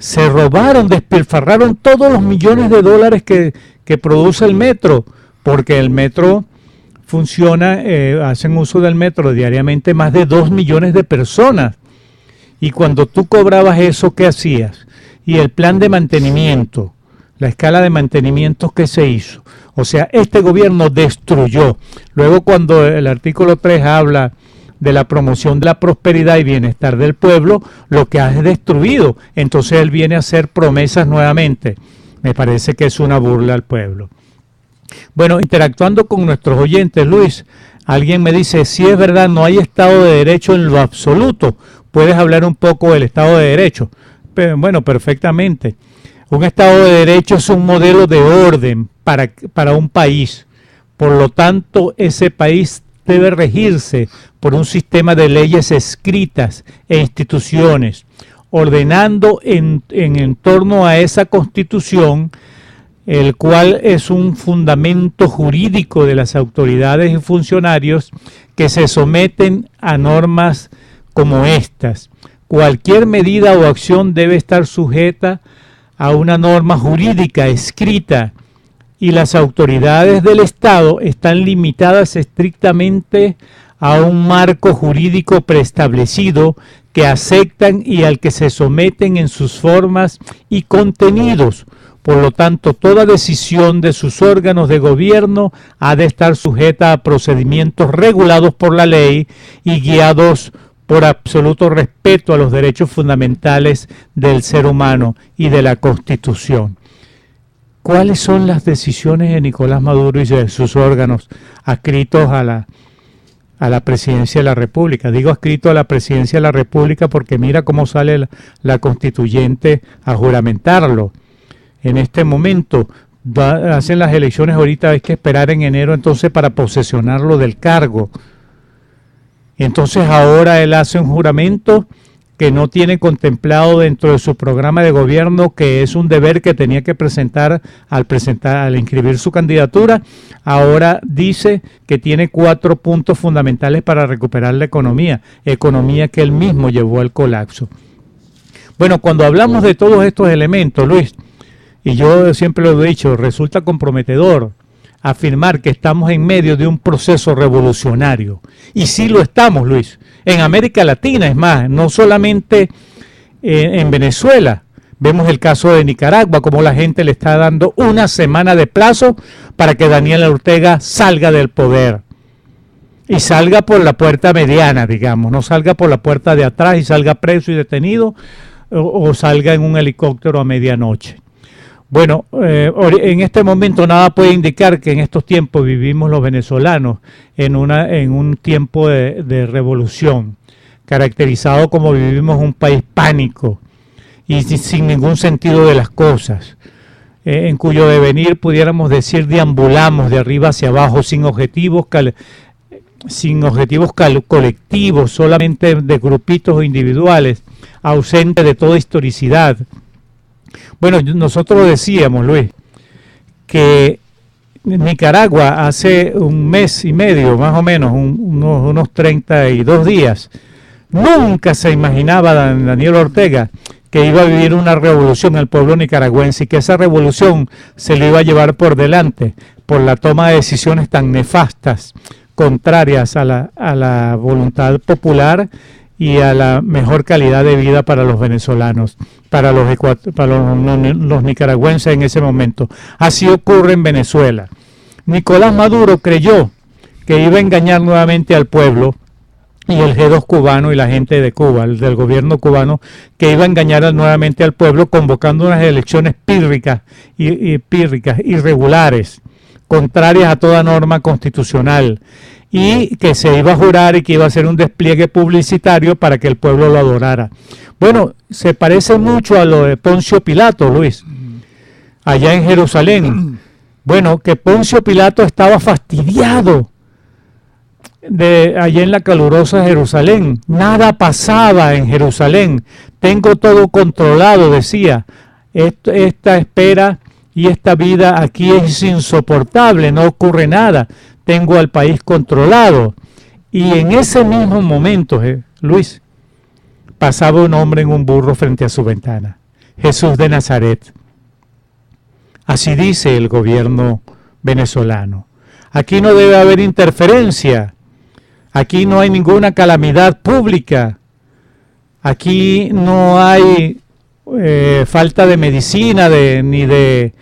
se robaron, despilfarraron todos los millones de dólares que produce el metro, porque el metro funciona, hacen uso del metro diariamente más de 2 millones de personas. Y cuando tú cobrabas eso, ¿qué hacías? Y el plan de mantenimiento, la escala de mantenimientos que se hizo. O sea, este gobierno destruyó. Luego, cuando el artículo 3 habla de la promoción de la prosperidad y bienestar del pueblo, lo que ha destruido. Entonces él viene a hacer promesas nuevamente. Me parece que es una burla al pueblo. Bueno, interactuando con nuestros oyentes, Luis, alguien me dice, si es verdad, no hay Estado de Derecho en lo absoluto. ¿Puedes hablar un poco del Estado de Derecho? Bueno, perfectamente. Un Estado de Derecho es un modelo de orden para un país. Por lo tanto, ese país debe regirse por un sistema de leyes escritas e instituciones, ordenando en torno a esa constitución, el cual es un fundamento jurídico de las autoridades y funcionarios que se someten a normas como estas. Cualquier medida o acción debe estar sujeta a una norma jurídica escrita, y las autoridades del Estado están limitadas estrictamente a un marco jurídico preestablecido que aceptan y al que se someten en sus formas y contenidos. Por lo tanto, toda decisión de sus órganos de gobierno ha de estar sujeta a procedimientos regulados por la ley y guiados por absoluto respeto a los derechos fundamentales del ser humano y de la Constitución. ¿Cuáles son las decisiones de Nicolás Maduro y de sus órganos adscritos a la presidencia de la República? Digo adscrito a la presidencia de la República porque mira cómo sale la constituyente a juramentarlo. En este momento hacen las elecciones ahorita, hay que esperar en enero entonces para posesionarlo del cargo. Entonces ahora él hace un juramento que no tiene contemplado dentro de su programa de gobierno, que es un deber que tenía que presentar al inscribir su candidatura. Ahora dice que tiene 4 puntos fundamentales para recuperar la economía que él mismo llevó al colapso. Bueno, cuando hablamos de todos estos elementos, Luis, y yo siempre lo he dicho, resulta comprometedor afirmar que estamos en medio de un proceso revolucionario. Y sí lo estamos, Luis. En América Latina, es más, no solamente en Venezuela. Vemos el caso de Nicaragua, como la gente le está dando una semana de plazo para que Daniel Ortega salga del poder. Y salga por la puerta mediana, digamos, no salga por la puerta de atrás y salga preso y detenido o salga en un helicóptero a medianoche. Bueno, en este momento nada puede indicar que en estos tiempos vivimos los venezolanos en un tiempo de revolución, caracterizado como vivimos un país pánico y sin ningún sentido de las cosas, en cuyo devenir pudiéramos decir deambulamos de arriba hacia abajo sin objetivos colectivos, solamente de grupitos o individuales, ausente de toda historicidad. Bueno, nosotros decíamos, Luis, que Nicaragua hace un mes y medio, más o menos, unos 32 días, nunca se imaginaba Daniel Ortega que iba a vivir una revolución al pueblo nicaragüense y que esa revolución se le iba a llevar por delante por la toma de decisiones tan nefastas, contrarias a la voluntad popular y a la mejor calidad de vida para los venezolanos, para los nicaragüenses en ese momento. Así ocurre en Venezuela. Nicolás Maduro creyó que iba a engañar nuevamente al pueblo, y el G2 cubano y la gente de Cuba, el del gobierno cubano, que iba a engañar nuevamente al pueblo convocando unas elecciones pírricas, irregulares, contrarias a toda norma constitucional, y que se iba a jurar y que iba a hacer un despliegue publicitario para que el pueblo lo adorara. Bueno, se parece mucho a lo de Poncio Pilato, Luis, allá en Jerusalén. Bueno, que Poncio Pilato estaba fastidiado allá en la calurosa Jerusalén. Nada pasaba en Jerusalén. Tengo todo controlado, decía. Esta espera y esta vida aquí es insoportable, no ocurre nada. Tengo al país controlado. Y en ese mismo momento, Luis, pasaba un hombre en un burro frente a su ventana. Jesús de Nazaret. Así dice el gobierno venezolano. Aquí no debe haber interferencia. Aquí no hay ninguna calamidad pública. Aquí no hay falta de medicina ni de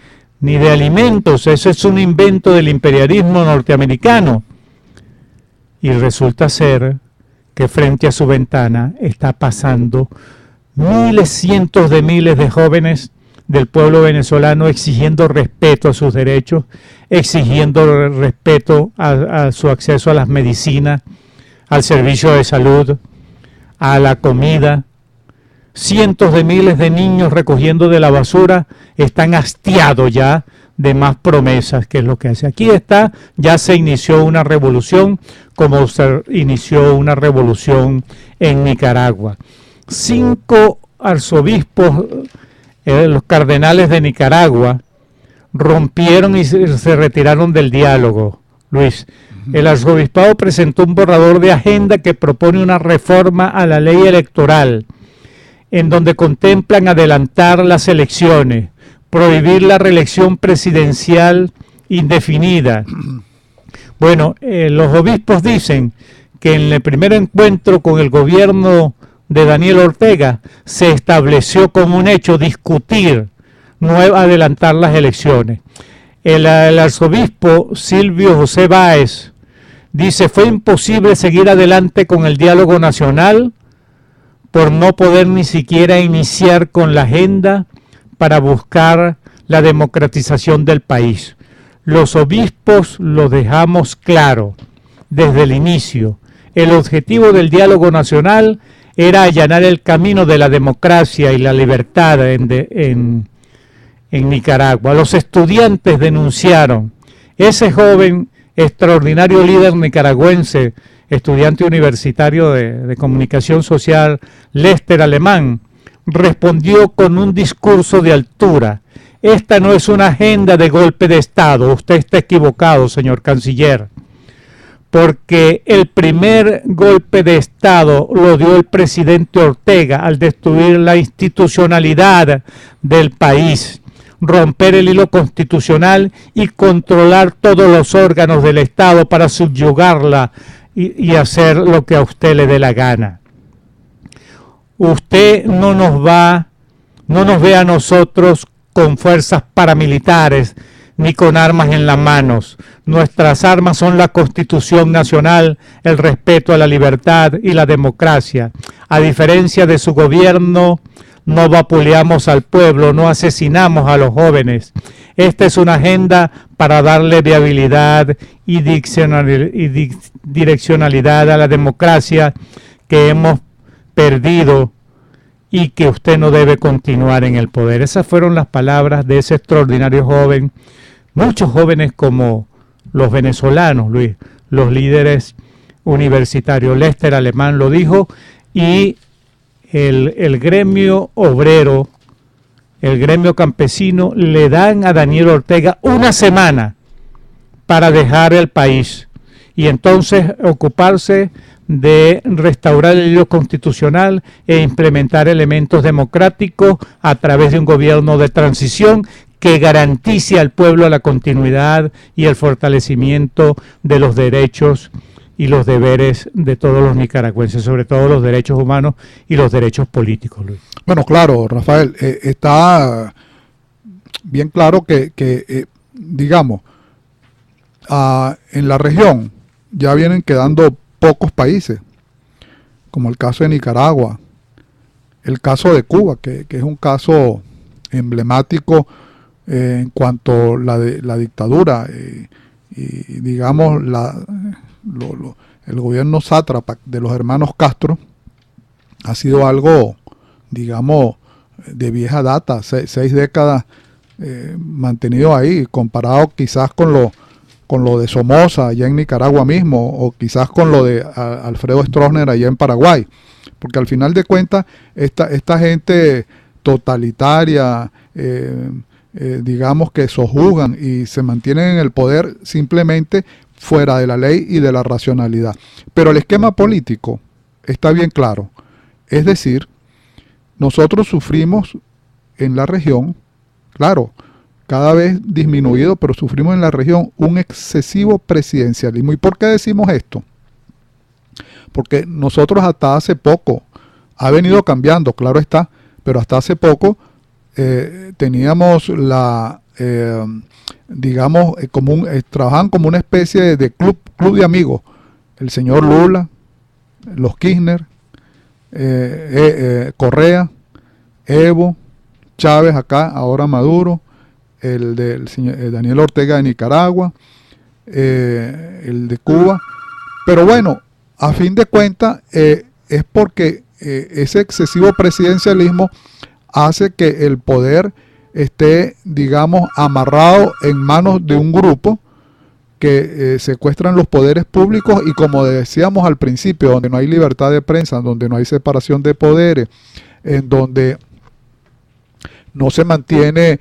alimentos. Eso es un invento del imperialismo norteamericano. Y resulta ser que frente a su ventana está pasando miles, cientos de miles de jóvenes del pueblo venezolano exigiendo respeto a sus derechos, exigiendo respeto a su acceso a las medicinas, al servicio de salud, a la comida. Cientos de miles de niños recogiendo de la basura están hastiados ya de más promesas, que es lo que hace. Aquí está, ya se inició una revolución, como se inició una revolución en Nicaragua. 5 arzobispos, los cardenales de Nicaragua, rompieron y se retiraron del diálogo, Luis. El arzobispado presentó un borrador de agenda que propone una reforma a la ley electoral, en donde contemplan adelantar las elecciones, prohibir la reelección presidencial indefinida. Bueno, los obispos dicen que en el primer encuentro con el gobierno de Daniel Ortega se estableció como un hecho discutir, no adelantar las elecciones. El arzobispo Silvio José Báez dice: fue imposible seguir adelante con el diálogo nacional por no poder ni siquiera iniciar con la agenda para buscar la democratización del país. Los obispos lo dejamos claro desde el inicio. El objetivo del diálogo nacional era allanar el camino de la democracia y la libertad en Nicaragua. Los estudiantes denunciaron. Ese joven, extraordinario líder nicaragüense, estudiante universitario de comunicación social, Lester Alemán, respondió con un discurso de altura. Esta no es una agenda de golpe de Estado. Usted está equivocado, señor canciller, porque el primer golpe de Estado lo dio el presidente Ortega al destruir la institucionalidad del país, romper el hilo constitucional y controlar todos los órganos del Estado para subyugarla y hacer lo que a usted le dé la gana. Usted no nos ve a nosotros con fuerzas paramilitares ni con armas en las manos. Nuestras armas son la Constitución Nacional, el respeto a la libertad y la democracia. A diferencia de su gobierno, no vapuleamos al pueblo, no asesinamos a los jóvenes. Esta es una agenda para darle viabilidad y direccionalidad a la democracia que hemos perdido y que usted no debe continuar en el poder. Esas fueron las palabras de ese extraordinario joven. Muchos jóvenes como los venezolanos, Luis, los líderes universitarios. Lester Alemán lo dijo, y el gremio obrero, el gremio campesino, le dan a Daniel Ortega una semana para dejar el país y entonces ocuparse de restaurar el hilo constitucional e implementar elementos democráticos a través de un gobierno de transición que garantice al pueblo la continuidad y el fortalecimiento de los derechos y los deberes de todos los nicaragüenses, sobre todo los derechos humanos y los derechos políticos, Luis. Bueno, claro, Rafael, está bien claro que digamos, en la región ya vienen quedando pocos países, como el caso de Nicaragua, el caso de Cuba, que es un caso emblemático en cuanto a la dictadura y digamos el gobierno sátrapa de los hermanos Castro ha sido algo, digamos, de vieja data, 6 décadas mantenido ahí, comparado quizás con lo de Somoza allá en Nicaragua mismo, o quizás con lo de Alfredo Stroessner allá en Paraguay, porque al final de cuentas esta gente totalitaria, digamos que sojuzgan y se mantienen en el poder simplemente fuera de la ley y de la racionalidad. Pero el esquema político está bien claro, es decir, nosotros sufrimos en la región, claro, cada vez disminuido, pero sufrimos en la región un excesivo presidencialismo. ¿Y por qué decimos esto? Porque nosotros hasta hace poco, ha venido cambiando, claro está, pero hasta hace poco teníamos trabajaban como una especie de club de amigos. El señor Lula, los Kirchner, Correa, Evo, Chávez acá, ahora Maduro, el del señor Daniel Ortega de Nicaragua, el de Cuba. Pero bueno, a fin de cuentas es porque ese excesivo presidencialismo hace que el poder esté, digamos, amarrado en manos de un grupo que secuestran los poderes públicos, y como decíamos al principio, donde no hay libertad de prensa, donde no hay separación de poderes, en donde no se mantiene,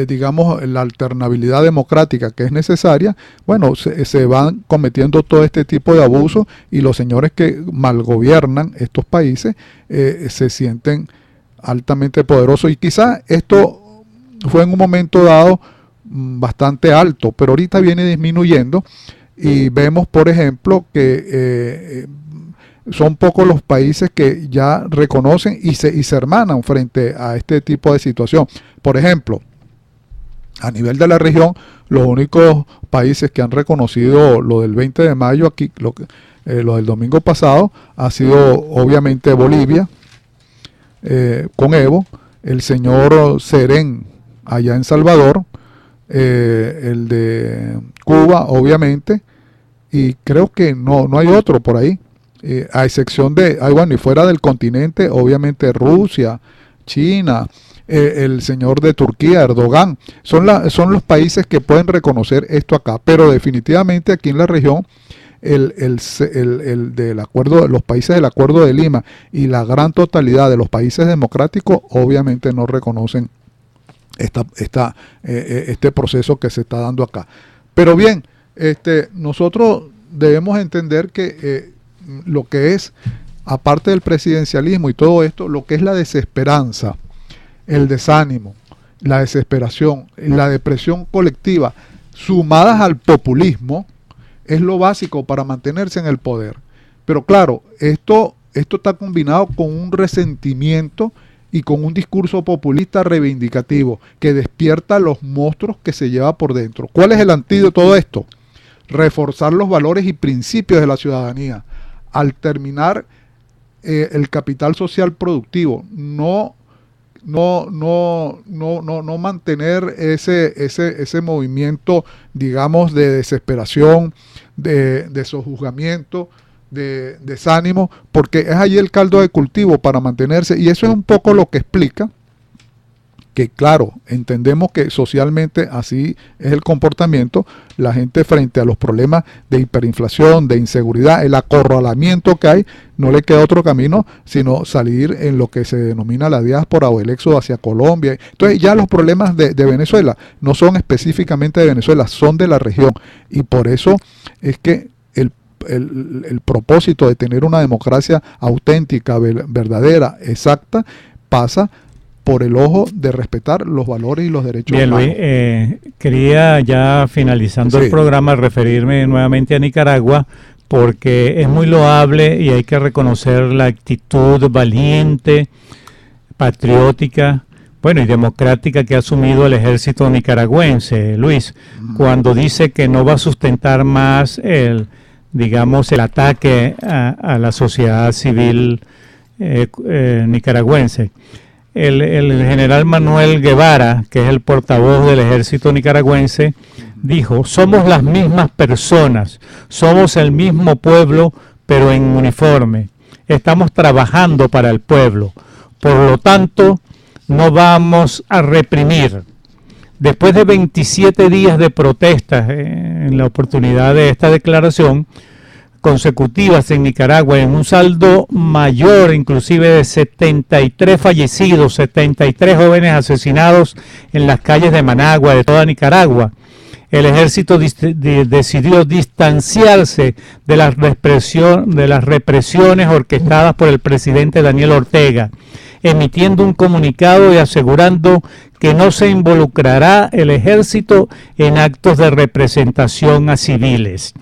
digamos, la alternabilidad democrática que es necesaria, bueno, se van cometiendo todo este tipo de abusos, y los señores que malgobiernan estos países se sienten altamente poderosos. Y quizás esto fue en un momento dado bastante alto, pero ahorita viene disminuyendo, y vemos, por ejemplo, que son pocos los países que ya reconocen y se hermanan frente a este tipo de situación. Por ejemplo, a nivel de la región, los únicos países que han reconocido lo del 20 de mayo, aquí lo del domingo pasado, ha sido obviamente Bolivia, con Evo, el señor Serén allá en Salvador, el de Cuba, obviamente, y creo que no hay otro por ahí, a excepción de, bueno, y fuera del continente, obviamente Rusia, China, el señor de Turquía, Erdogan, son los países que pueden reconocer esto acá, pero definitivamente aquí en la región, el del acuerdo, los países del Acuerdo de Lima y la gran totalidad de los países democráticos, obviamente no reconocen este proceso que se está dando acá. Pero bien, nosotros debemos entender que lo que es, aparte del presidencialismo y todo esto, lo que es la desesperanza, el desánimo, la desesperación, la depresión colectiva, sumadas al populismo, es lo básico para mantenerse en el poder. Pero claro, esto está combinado con un resentimiento y con un discurso populista reivindicativo que despierta los monstruos que se lleva por dentro. ¿Cuál es el antídoto de todo esto? Reforzar los valores y principios de la ciudadanía, al terminar el capital social productivo, no mantener ese movimiento, digamos, de desesperación, de sojuzgamiento, de desánimo, porque es allí el caldo de cultivo para mantenerse, y eso es un poco lo que explica que, claro, entendemos que socialmente así es el comportamiento, la gente frente a los problemas de hiperinflación, de inseguridad, el acorralamiento que hay, no le queda otro camino sino salir en lo que se denomina la diáspora o el éxodo hacia Colombia. Entonces ya los problemas de Venezuela no son específicamente de Venezuela, son de la región, y por eso es que el propósito de tener una democracia auténtica, verdadera, exacta, pasa por el ojo de respetar los valores y los derechos humanos. Bien, Luis, quería ya finalizando el programa referirme nuevamente a Nicaragua, porque es muy loable y hay que reconocer la actitud valiente, patriótica, bueno, y democrática que ha asumido el ejército nicaragüense, Luis, cuando dice que no va a sustentar más el ataque a la sociedad civil nicaragüense. El general Manuel Guevara, que es el portavoz del ejército nicaragüense, dijo: somos las mismas personas, somos el mismo pueblo, pero en uniforme. Estamos trabajando para el pueblo. Por lo tanto, no vamos a reprimir. Después de 27 días de protestas en la oportunidad de esta declaración, consecutivas en Nicaragua, en un saldo mayor inclusive de 73 fallecidos, 73 jóvenes asesinados en las calles de Managua, de toda Nicaragua. El ejército decidió distanciarse de las represiones orquestadas por el presidente Daniel Ortega. emitiendo un comunicado y asegurando que no se involucrará el ejército en actos de representación a civiles.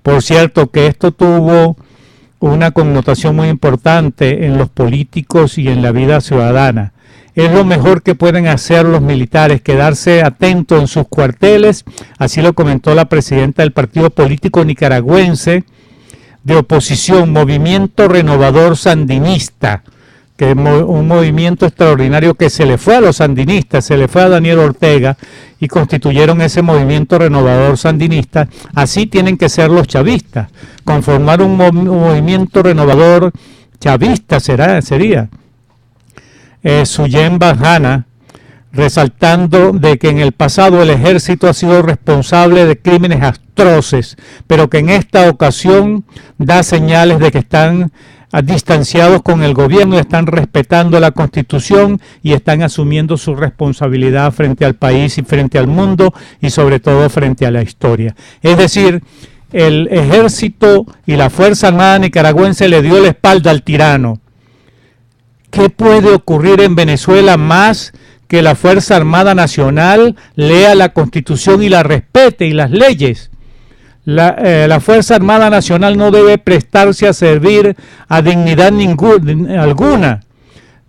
Por cierto, que esto tuvo una connotación muy importante en los políticos y en la vida ciudadana. Es lo mejor que pueden hacer los militares, quedarse atentos en sus cuarteles, así lo comentó la presidenta del partido político nicaragüense de oposición, Movimiento Renovador Sandinista, que es un movimiento extraordinario que se le fue a los sandinistas, se le fue a Daniel Ortega y constituyeron ese Movimiento Renovador Sandinista. Así tienen que ser los chavistas, conformar un movimiento renovador chavista sería. Suyén Bajana, resaltando de que en el pasado el ejército ha sido responsable de crímenes atroces, pero que en esta ocasión da señales de que están distanciados con el gobierno, están respetando la Constitución y están asumiendo su responsabilidad frente al país y frente al mundo y sobre todo frente a la historia. Es decir, el ejército y la Fuerza Armada nicaragüense le dio la espalda al tirano. ¿Qué puede ocurrir en Venezuela más que la Fuerza Armada Nacional lea la Constitución y la respete y las leyes? La Fuerza Armada Nacional no debe prestarse a servir a dignidad alguna,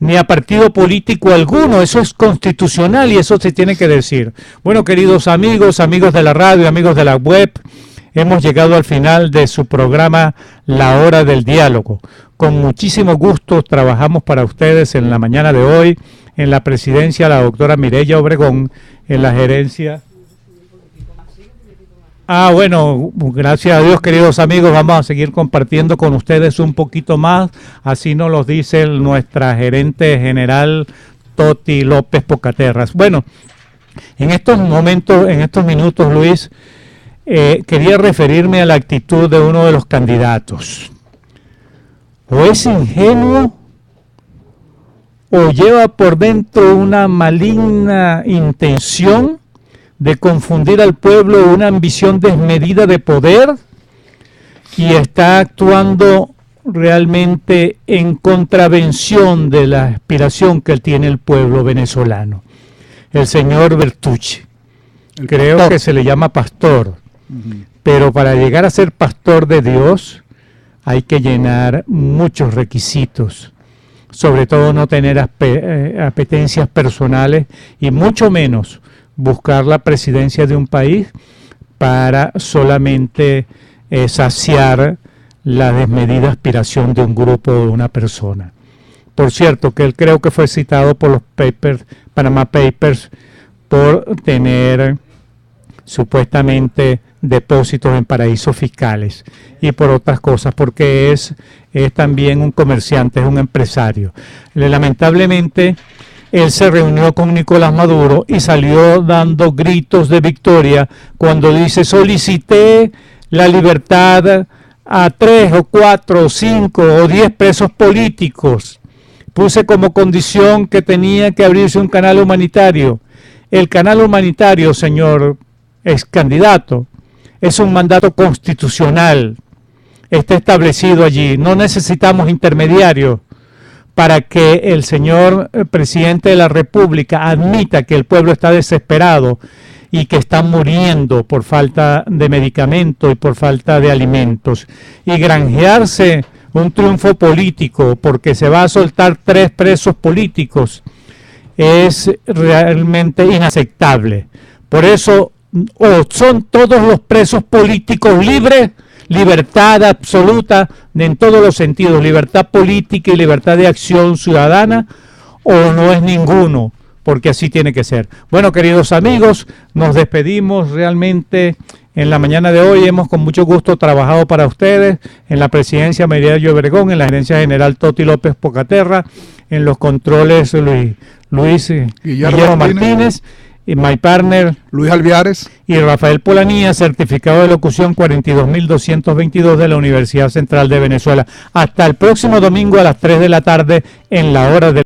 ni a partido político alguno. Eso es constitucional y eso se tiene que decir. Bueno, queridos amigos, amigos de la radio, amigos de la web, hemos llegado al final de su programa La Hora del Diálogo. Con muchísimo gusto trabajamos para ustedes en la mañana de hoy, en la presidencia la doctora Mireya Obregón, en la gerencia. Bueno, gracias a Dios, queridos amigos, vamos a seguir compartiendo con ustedes un poquito más, así nos lo dice nuestra gerente general Toti López Pocaterras. Bueno, en estos minutos, Luis, quería referirme a la actitud de uno de los candidatos. O es ingenuo o lleva por dentro una maligna intención de confundir al pueblo, una ambición desmedida de poder, y está actuando realmente en contravención de la aspiración que tiene el pueblo venezolano. El señor Bertucci, creo que se le llama pastor, pero para llegar a ser pastor de Dios hay que llenar muchos requisitos, sobre todo no tener apetencias personales y mucho menos buscar la presidencia de un país para solamente saciar la desmedida aspiración de un grupo o de una persona. Por cierto, que él creo que fue citado por los Panama Papers, por tener supuestamente depósitos en paraísos fiscales y por otras cosas, porque es también un comerciante, es un empresario. Lamentablemente, él se reunió con Nicolás Maduro y salió dando gritos de victoria cuando dice: solicité la libertad a 3 o 4 o 5 o 10 presos políticos. Puse como condición que tenía que abrirse un canal humanitario. El canal humanitario, señor ex candidato, es un mandato constitucional. Está establecido allí. No necesitamos intermediarios para que el señor presidente de la República admita que el pueblo está desesperado y que están muriendo por falta de medicamentos y por falta de alimentos. Y granjearse un triunfo político porque se va a soltar 3 presos políticos es realmente inaceptable. Por eso, o son todos los presos políticos libres, libertad absoluta en todos los sentidos, libertad política y libertad de acción ciudadana, o no es ninguno, porque así tiene que ser. Bueno, queridos amigos, nos despedimos realmente en la mañana de hoy. Hemos con mucho gusto trabajado para ustedes en la presidencia Mireya Obregón, en la gerencia general Toti López Pocaterra, en los controles Luis Guillermo Martínez, y my partner Luis Alviares y Rafael Polanía, certificado de locución 42.222 de la Universidad Central de Venezuela. Hasta el próximo domingo a las 3 de la tarde en la hora de